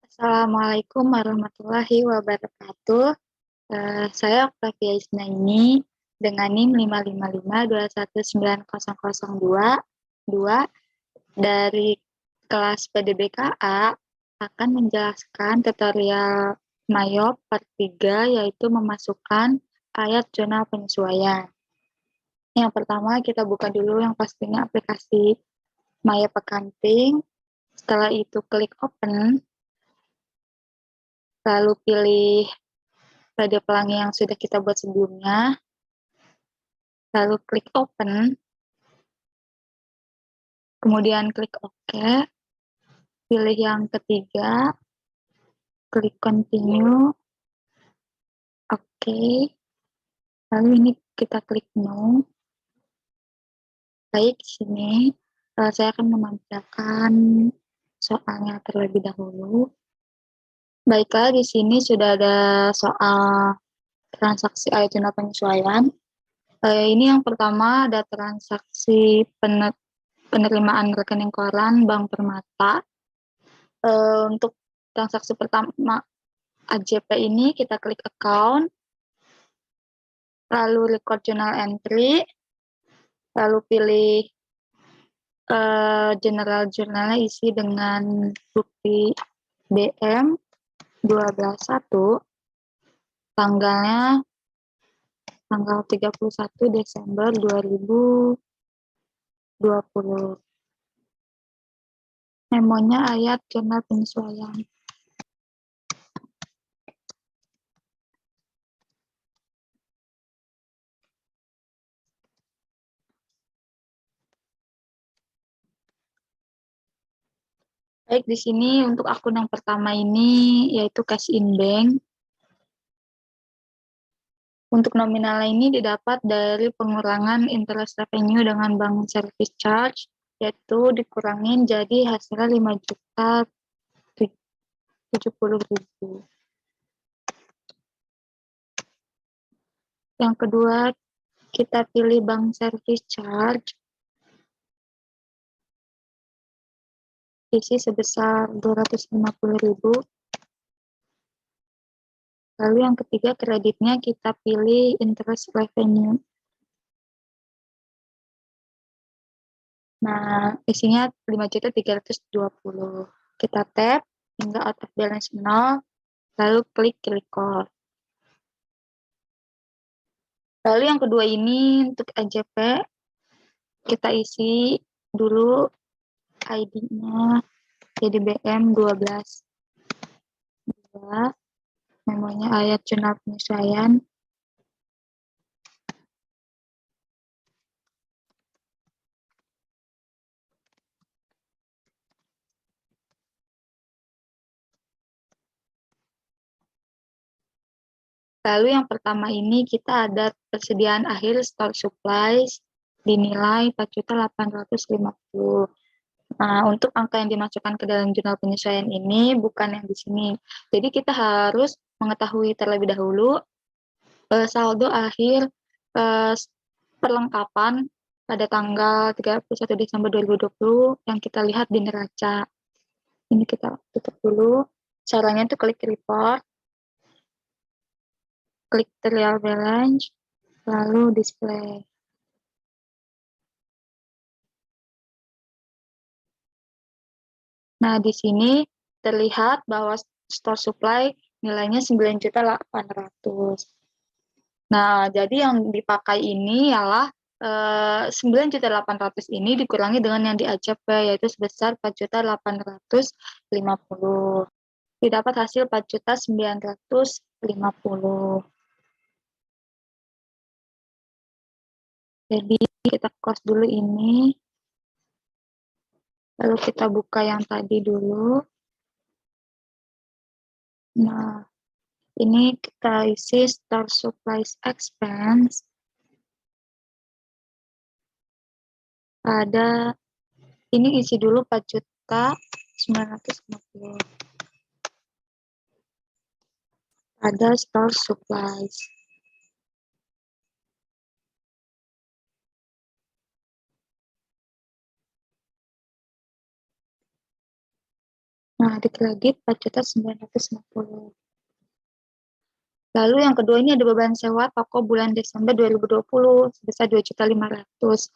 Assalamualaikum warahmatullahi wabarakatuh. Saya Octavia Isnaini dengan NIM 555219002 dari kelas PDBKA akan menjelaskan tutorial Mayop part 3, yaitu memasukkan ayat jurnal penyesuaian. Yang pertama, kita buka dulu yang pastinya aplikasi Mayop Accounting. Setelah itu klik open, lalu pilih pada pelangi yang sudah kita buat sebelumnya, lalu klik open, kemudian klik OK, pilih yang ketiga, klik continue, OK, lalu ini kita klik no. Baik, di sini saya akan memanfaatkan soalnya terlebih dahulu. Baiklah, di sini sudah ada soal transaksi ayat jurnal penyesuaian. Ini yang pertama ada transaksi penerimaan rekening koran Bank Permata. Untuk transaksi pertama AJP ini kita klik account, lalu record journal entry, lalu pilih general jurnalnya isi dengan bukti BM 12.1, tanggalnya tanggal 31 Desember 2020. Memonya ayat jurnal penyesuaian. Baik, di sini untuk akun yang pertama ini yaitu cash in bank. Untuk nominalnya ini didapat dari pengurangan interest revenue dengan bank service charge, yaitu dikurangin jadi hasilnya 5.070.000. Yang kedua, kita pilih bank service charge, isi sebesar 250.000. Lalu yang ketiga, kreditnya kita pilih interest revenue. Nah, isinya 5.320. Kita tap hingga out of balance 0, lalu klik record. Lalu yang kedua ini untuk AJP, kita isi dulu ID-nya jadi BM 12. Memonya ayat jurnal penyesuaian. Lalu yang pertama ini kita ada persediaan akhir store supplies dinilai 4.850. Nah, untuk angka yang dimasukkan ke dalam jurnal penyesuaian ini bukan yang di sini. Jadi kita harus mengetahui terlebih dahulu saldo akhir perlengkapan pada tanggal 31 Desember 2020 yang kita lihat di neraca. Ini kita tutup dulu. Caranya itu klik report, klik trial balance, lalu display. Nah, di sini terlihat bahwa store supply nilainya 9.800.000. Nah, jadi yang dipakai ini ialah 9.800.000 ini dikurangi dengan yang di AJP, yaitu sebesar 4.850.000. Didapat hasil 4.950.000. Jadi kita close dulu ini. Lalu kita buka yang tadi dulu. Nah, ini kita isi store supplies expense. Ini isi dulu 4.950.000. Ada store supplies. Nah, di kredit 4.950. Lalu yang kedua ini ada beban sewa toko bulan Desember 2020 sebesar 2.500.000.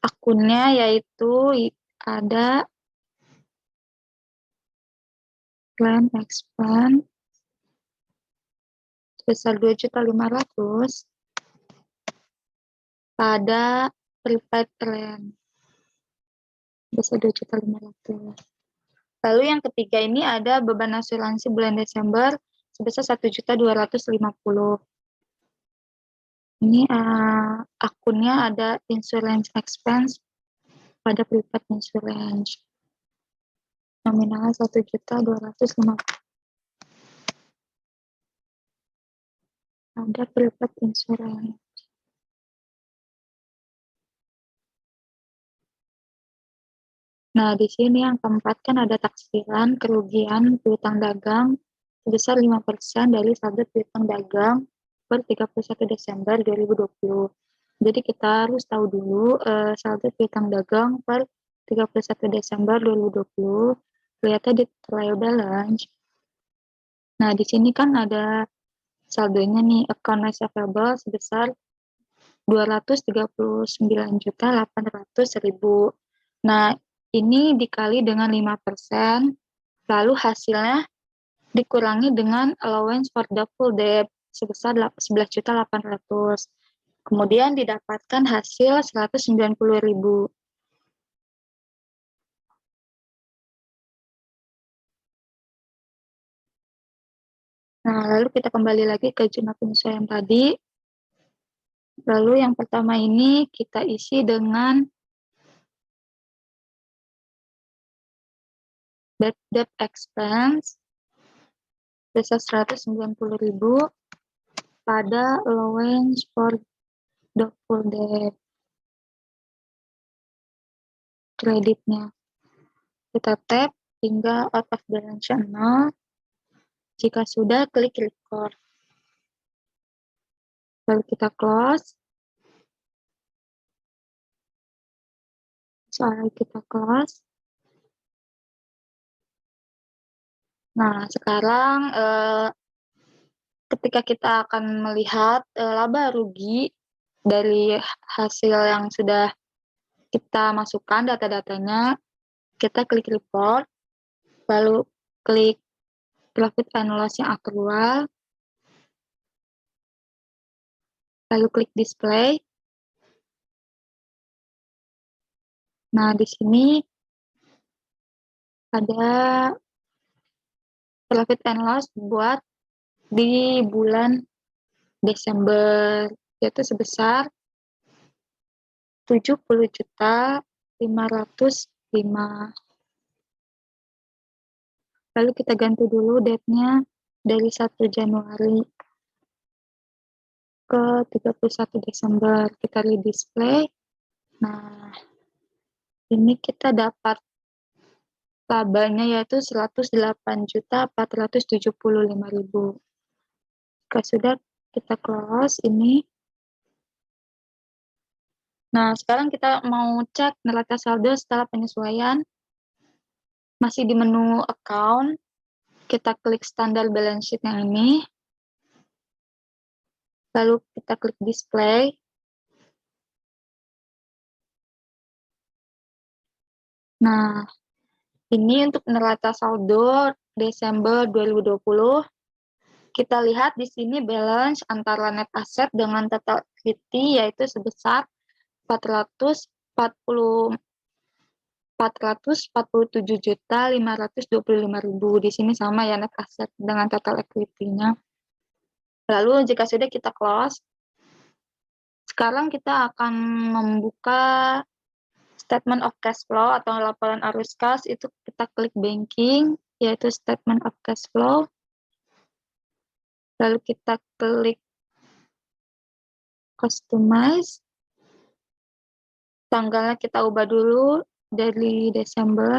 Akunnya yaitu ada plan expense sebesar 2.500.000 pada prepaid rent sebesar 2.500.000. Lalu yang ketiga ini ada beban asuransi bulan Desember sebesar 1.250.000. Ini akunnya ada insurance expense pada prepaid insurance. Nominalnya 1.250.000. Ada prepaid insurance. Nah, di sini yang keempat kan ada taksiran kerugian piutang dagang sebesar 5% dari saldo piutang dagang per 31 Desember 2020. Jadi kita harus tahu dulu saldo piutang dagang per 31 Desember 2020 lihatnya di trial balance. Nah, di sini kan ada saldonya nih account receivable sebesar 239.800.000. Nah, ini dikali dengan 5%, lalu hasilnya dikurangi dengan allowance for doubtful debt sebesar 11.800.000. Kemudian didapatkan hasil 190.000. Nah, lalu kita kembali lagi ke jurnal penyesuaian tadi. Lalu yang pertama ini kita isi dengan bad debt expense sebesar 190.000 pada allowance for doubtful debt kreditnya. Kita tap hingga out of balance 0. Jika sudah, klik record. Lalu kita close. Soalnya kita close. Nah, sekarang ketika kita akan melihat laba rugi dari hasil yang sudah kita masukkan data-datanya, kita klik report, lalu klik profit and loss yang akrual, lalu klik display. Nah, di sini ada profit and loss buat di bulan Desember, yaitu sebesar 70.505. Lalu kita ganti dulu date-nya dari 1 Januari ke 31 Desember. Kita redisplay. Nah, ini kita dapat labanya yaitu 108.475.000. Jika sudah, kita close ini. Nah, sekarang kita mau cek neraca saldo setelah penyesuaian. Masih di menu account, kita klik standar balance sheet yang ini. Lalu kita klik display. Nah, ini untuk neraca saldo Desember 2020. Kita lihat di sini balance antara net asset dengan total equity yaitu sebesar 447.525.000. Di sini sama ya net asset dengan total equity-nya. Lalu jika sudah kita close, sekarang kita akan membuka statement of cash flow atau laporan arus kas. Itu kita klik banking, yaitu statement of cash flow. Lalu kita klik customize. Tanggalnya kita ubah dulu dari Desember.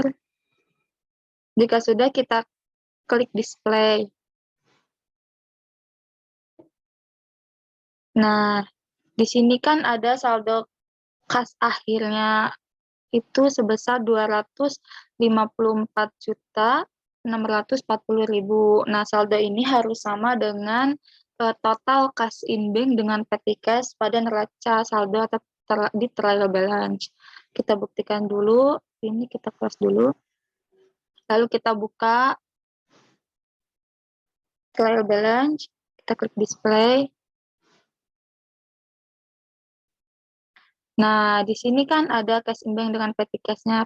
Jika sudah, kita klik display. Nah, di sini kan ada saldo kas akhirnya itu sebesar 254 juta 640.000. Nah, saldo ini harus sama dengan total cash in bank dengan petty cash pada neraca saldo atau di trial balance. Kita buktikan dulu, ini kita close dulu. Lalu kita buka trial balance, kita klik display. Nah, di sini kan ada cash in bank dengan petty cash-nya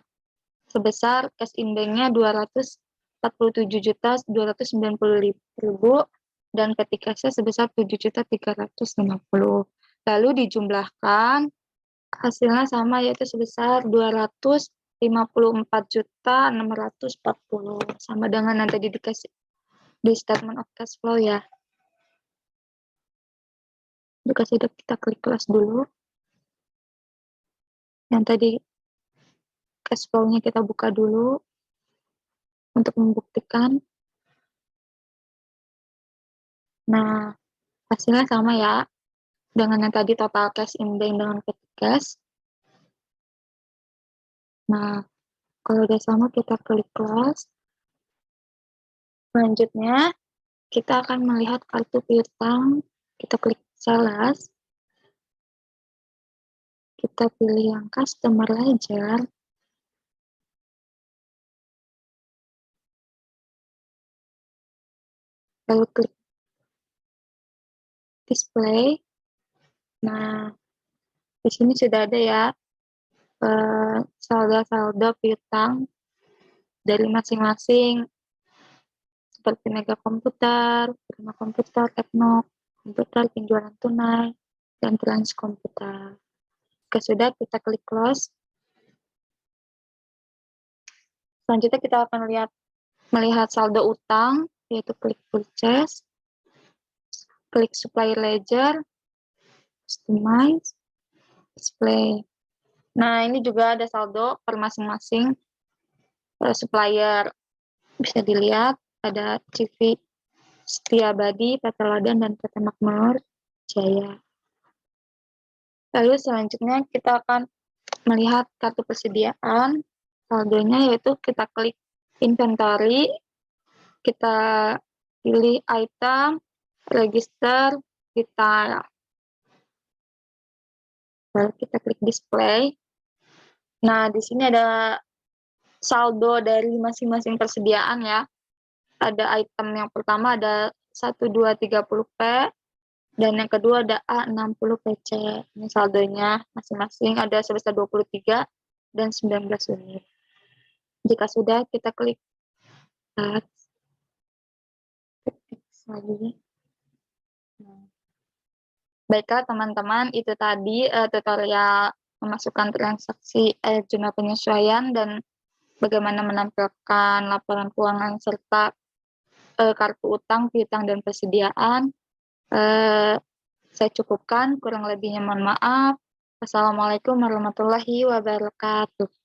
sebesar cash in bank-nya 247.290.000 dan petty cash-nya sebesar 7.350. Lalu dijumlahkan, hasilnya sama yaitu sebesar 254.640 sama dengan yang tadi dikasih di statement of cash flow ya. Dikasih kita klik close dulu. Yang tadi cash flow-nya kita buka dulu untuk membuktikan. Nah, hasilnya sama ya dengan yang tadi total cash in bank dengan petty cash. Nah, kalau udah sama kita klik close. Selanjutnya kita akan melihat kartu piutang. Kita klik sales. Kita pilih yang customer ledger. Lalu klik display. Nah, di sini sudah ada ya saldo-saldo piutang dari masing-masing seperti Mega Komputer, Prima Komputer, Tekno Komputer, penjualan tunai, dan Trans Komputer. Jika sudah, kita klik close. Selanjutnya kita akan melihat saldo utang, yaitu klik purchase, klik supplier ledger, customize, display. Nah, ini juga ada saldo per masing-masing supplier. Bisa dilihat ada CV Setiabadi, PT Ladan, dan PT Makmur Jaya. Lalu selanjutnya kita akan melihat kartu persediaan. Saldonya yaitu kita klik inventory, kita pilih item, register, detail. Lalu kita klik display. Nah, di sini ada saldo dari masing-masing persediaan ya. Ada item yang pertama ada 1230P, dan yang kedua ada A60PC. Ini saldonya masing-masing ada sebesar 23 dan 19 unit. Jika sudah, kita klik start. Lagi. Baiklah teman-teman, itu tadi tutorial memasukkan transaksi jurnal penyesuaian dan bagaimana menampilkan laporan keuangan serta kartu utang, piutang, dan persediaan. Saya cukupkan, kurang lebihnya mohon maaf. Wassalamualaikum warahmatullahi wabarakatuh.